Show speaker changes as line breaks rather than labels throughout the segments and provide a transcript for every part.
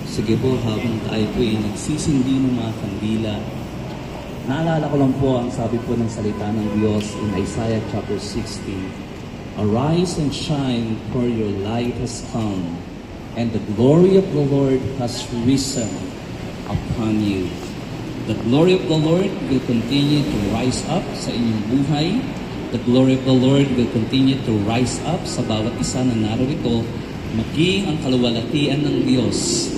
Sige po, habang tayo po ay nagsisindi ng mga kandila, naalala ko lang po ang sabi po ng salita ng Diyos in Isaiah chapter 60, "Arise and shine, for your light has come, and the glory of the Lord has risen upon you." The glory of the Lord will continue to rise up sa inyong buhay. The glory of the Lord will continue to rise up sa bawat isa na narito, maging ang kaluwalhatian ng Diyos.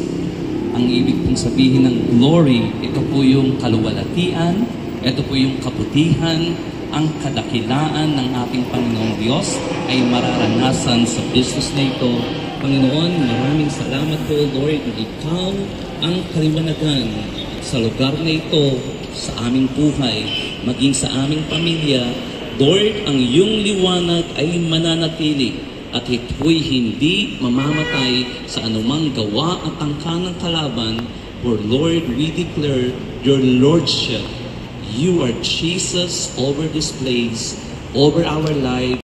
Ang ibig pong sabihin ng glory, ito po yung kaluwalhatian, ito po yung kabutihan, ang kadakilaan ng ating Panginoong Diyos ay mararanasan sa business na ito. Panginoon, maraming salamat po, Lord, na Ikaw ang kaliwanagan sa lugar na ito, sa aming buhay, maging sa aming pamilya. Lord, ang iyong liwanag ay mananatili at ito'y hindi mamamatay sa anumang gawa at angka ng kalaban. For Lord, we declare your Lordship. You are Jesus over this place, over our lives.